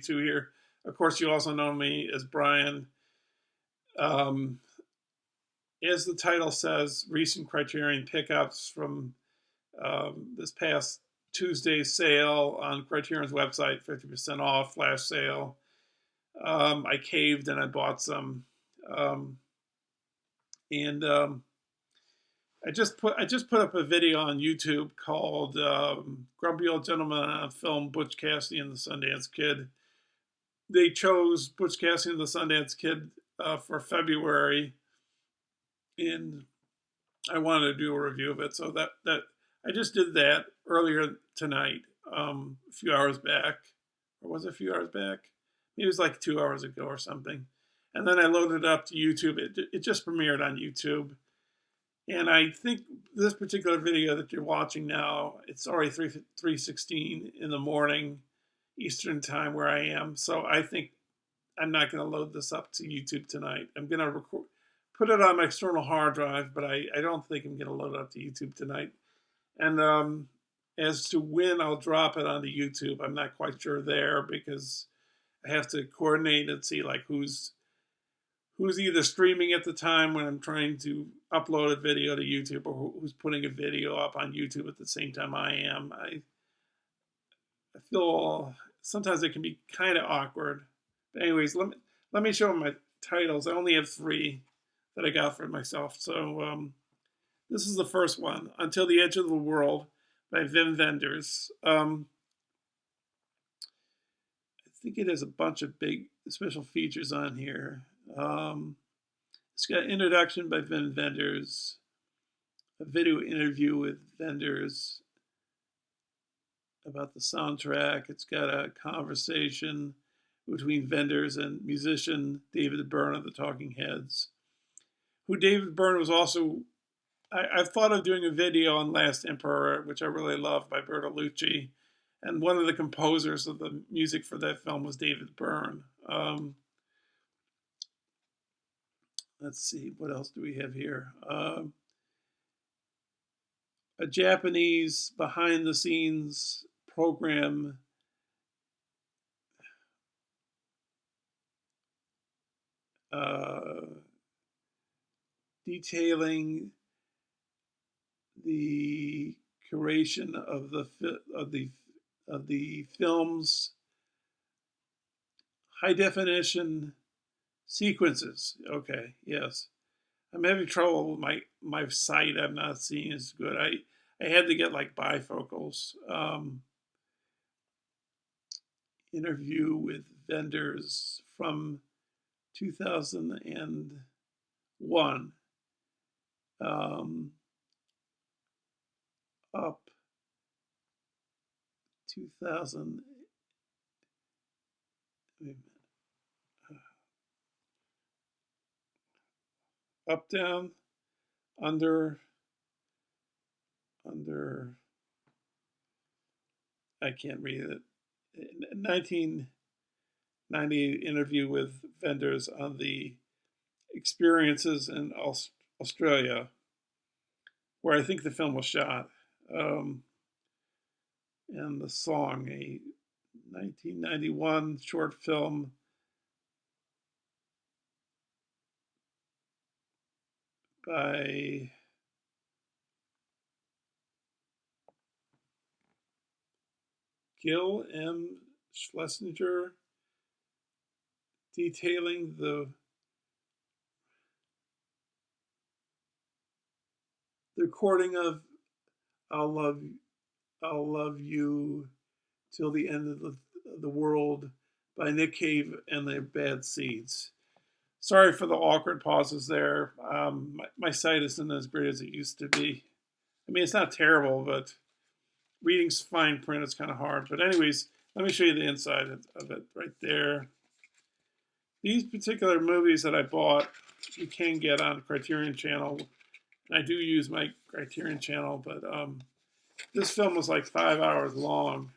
2 here. Of course, you also know me as Brian. Um, as the title says, recent Criterion pickups from this past Tuesday's sale on Criterion's website, 50% off, flash sale. I caved and I bought some. And I just put up a video on YouTube called "Grumpy Old Gentleman on Film: Butch Cassidy and the Sundance Kid." They chose Butch Cassidy and the Sundance Kid for February, and I wanted to do a review of it. So that I just did that earlier tonight, a few hours back, or was it a few hours back? Maybe it was like 2 hours ago or something. And then I loaded it up to YouTube. It just premiered on YouTube. And I think this particular video that you're watching now, it's already 3:16 in the morning Eastern time where I am. So I think I'm not going to load this up to YouTube tonight. I'm going to put it on my external hard drive, but I don't think I'm going to load it up to YouTube tonight. And as to when I'll drop it onto YouTube, I'm not quite sure there, because I have to coordinate and see like who's either streaming at the time when I'm trying to upload a video to YouTube, or who's putting a video up on YouTube at the same time I am. I feel sometimes it can be kind of awkward. But anyways, let me show my titles. I only have 3 that I got for myself. So this is the first one, Until the Edge of the World by Wenders. I think it has a bunch of big special features on here. It's got an introduction by Wenders, a video interview with Wenders about the soundtrack. It's got a conversation between Wenders and musician David Byrne of the Talking Heads, who David Byrne was also... I've thought of doing a video on Last Emperor, which I really love, by Bertolucci. And one of the composers of the music for that film was David Byrne. Let's see, what else do we have here? A Japanese behind-the-scenes program detailing the curation of the film's high definition sequences. Okay, yes. I'm having trouble with my sight. I'm not seeing as good. I had to get like bifocals. Interview with Wenders from 2001. Up 2000. Up, down, under. I can't read it. 1998 interview with Wenders on the experiences in Australia, where I think the film was shot. And the song, a 1991 short film by Gil M. Schlesinger, detailing the recording of I'll Love You Till the End of the World by Nick Cave and the Bad Seeds. Sorry for the awkward pauses there. My sight isn't as great as it used to be. I mean, it's not terrible, but reading fine print is kind of hard. But anyways, let me show you the inside of it right there. These particular movies that I bought, you can get on Criterion channel. And I do use my Criterion channel, but this film was like 5 hours long.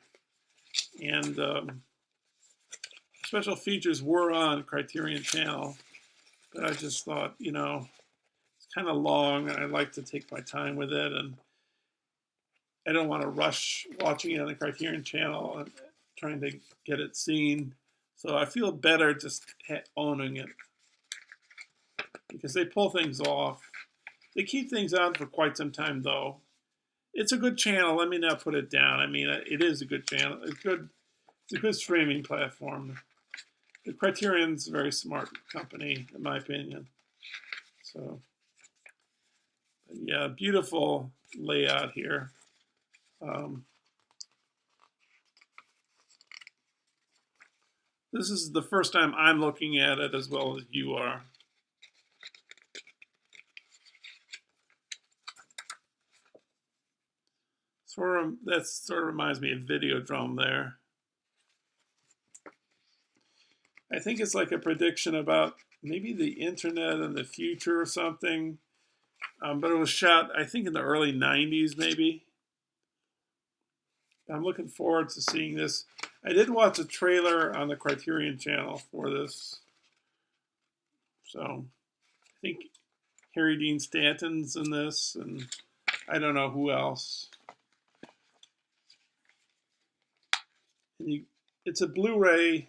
And special features were on Criterion channel. But I just thought, it's kind of long, and I like to take my time with it. And I don't want to rush watching it on the Criterion channel and trying to get it seen. So I feel better just owning it, because they pull things off. They keep things on for quite some time, though. It's a good channel. Let me not put it down. I mean, it is a good channel. It's a good streaming platform. The Criterion's a very smart company, in my opinion. So, yeah, beautiful layout here. This is the first time I'm looking at it as well as you are. That sort of reminds me of Videodrome there. I think it's like a prediction about maybe the internet and the future or something. But it was shot, I think, in the early 90s, maybe. I'm looking forward to seeing this. I did watch a trailer on the Criterion channel for this. So I think Harry Dean Stanton's in this, and I don't know who else. And it's a Blu-ray,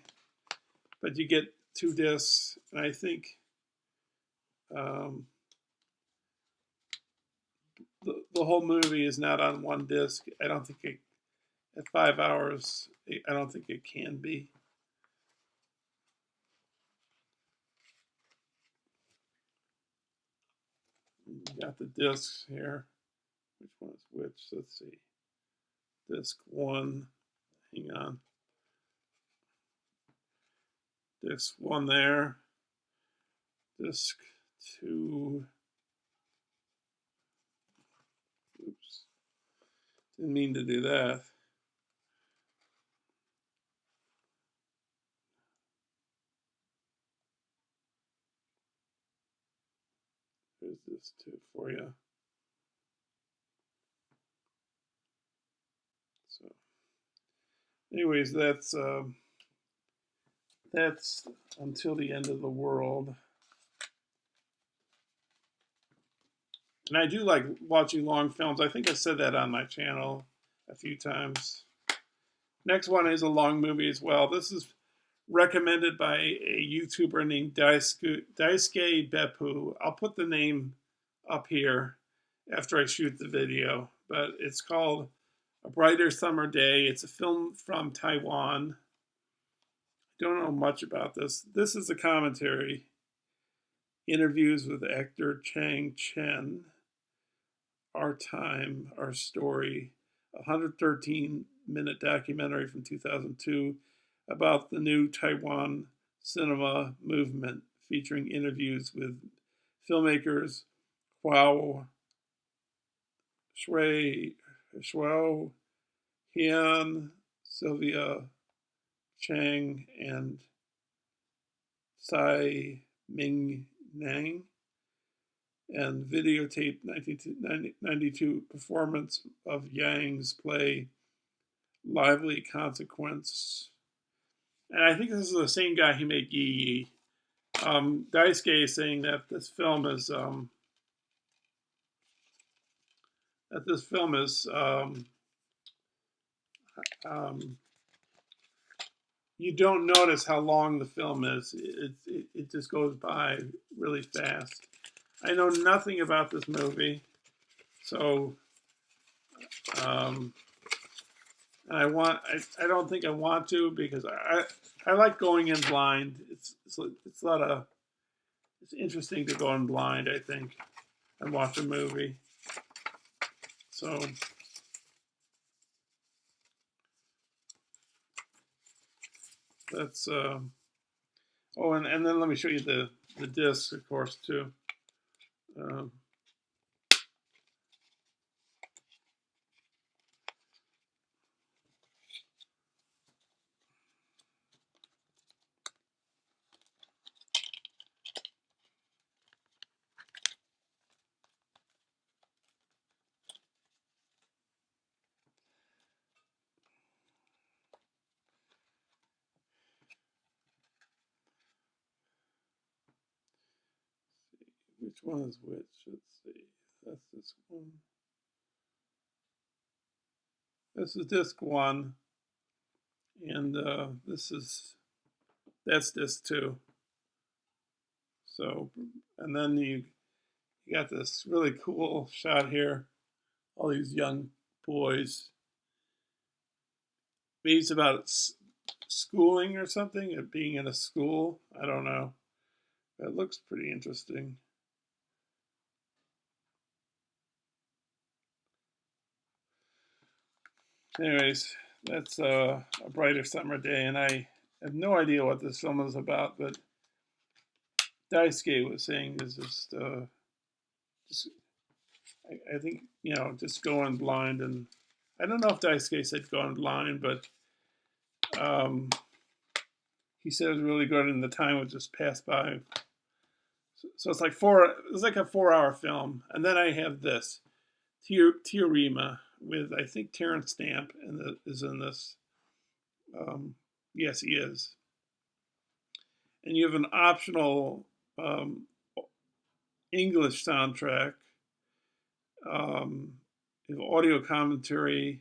but you get 2 discs, and I think the whole movie is not on 1 disc. I don't think at 5 hours, I don't think it can be. You got the discs here. Which one is which? Let's see. Disc 1. Hang on. Disc 1 there. Disc 2. Oops. Didn't mean to do that. Here's this 2 for you. So, anyways, that's Until the End of the World. And I do like watching long films. I think I said that on my channel a few times. Next one is a long movie as well. This is recommended by a YouTuber named DAISUKE BEPPU. I'll put the name up here after I shoot the video. But it's called A Brighter Summer Day. It's a film from Taiwan. Don't know much about this. This is a commentary. Interviews with actor Chang Chen. Our Time, Our Story. A 113-minute documentary from 2002 about the new Taiwan cinema movement, featuring interviews with filmmakers Huo Hian, Sylvia Chang, and Tsai Ming Nang, and videotaped 1992 performance of Yang's play Lively Consequence. And I think this is the same guy who made Yi Yi. Daisuke is saying that this film is you don't notice how long the film is. It just goes by really fast. I know nothing about this movie, so I don't think I want to, because I like going in blind. It's interesting to go in blind, I think, and watch a movie. So that's oh, and then let me show you the discs, of course, too. Which one is which? Let's see. That's this one. This is disc 1, and this is That's disc 2. So, and then you got this really cool shot here. All these young boys. Maybe it's about schooling or something, being in a school. I don't know. It looks pretty interesting. Anyways, that's A Brighter Summer Day, and I have no idea what this film is about, but DAISUKE was saying is just I think, just going blind, and I don't know if Daisuke said going blind, but he said it was really good, and the time would just pass by. So it's like a 4-hour film, and then I have this Teorema with, I think, Terence is in this. Yes, he is. And you have an optional English soundtrack. You have audio commentary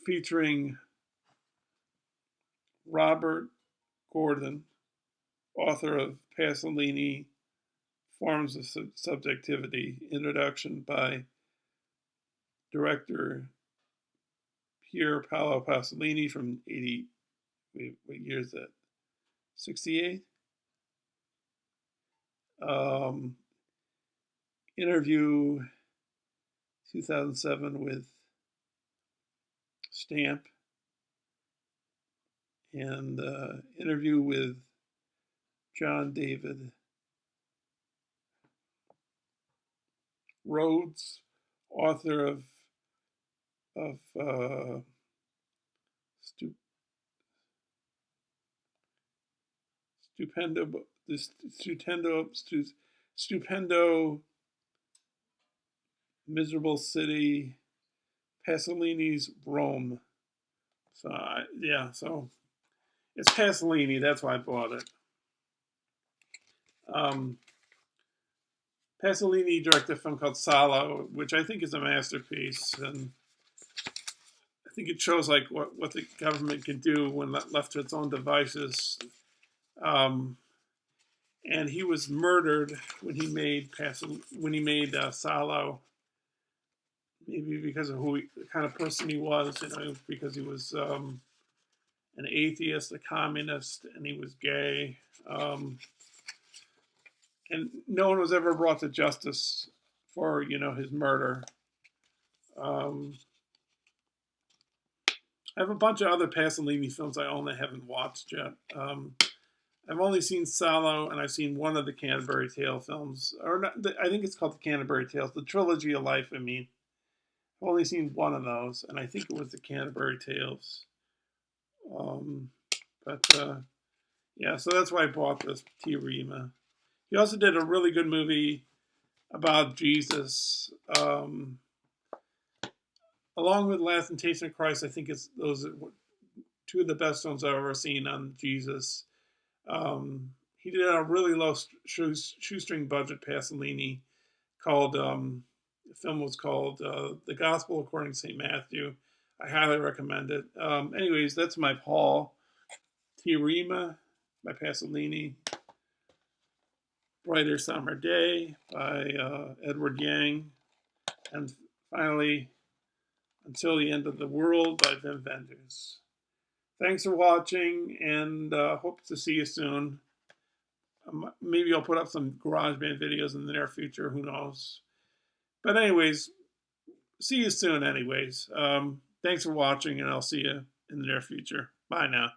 featuring Robert Gordon, author of Pasolini, Forms of Subjectivity, introduction by director Pier Paolo Pasolini from 80, what year is that? 68? Interview 2007 with Stamp, and interview with John David Rhodes, author of Stupendo Miserable City, Pasolini's Rome. So so it's Pasolini. That's why I bought it. Pasolini directed a film called SALO, which I think is a masterpiece, and I think it shows like what the government can do when left to its own devices. And he was murdered when he made SALO. Maybe because of the kind of person he was, because he was an atheist, a communist, and he was gay. And no one was ever brought to justice for, his murder. I have a bunch of other Pasolini films I haven't watched yet. I've only seen SALO, and I've seen one of the Canterbury Tale films. I think it's called the Canterbury Tales, the Trilogy of Life, I mean. I've only seen one of those, and I think it was the Canterbury Tales. So that's why I bought this Teorema. He also did a really good movie about Jesus. Along with Last Temptation of Christ, I think those are two of the best films I've ever seen on Jesus. He did a really low shoestring budget Pasolini called, the film was called The Gospel According to St. Matthew. I highly recommend it. Anyways, that's my haul. Teorema by Pasolini. Brighter Summer Day by Edward Yang. And finally, Until the End of the World by Wenders. Thanks for watching, and hope to see you soon. Maybe I'll put up some GarageBand videos in the near future. Who knows? But anyways, see you soon anyways. Thanks for watching, and I'll see you in the near future. Bye now.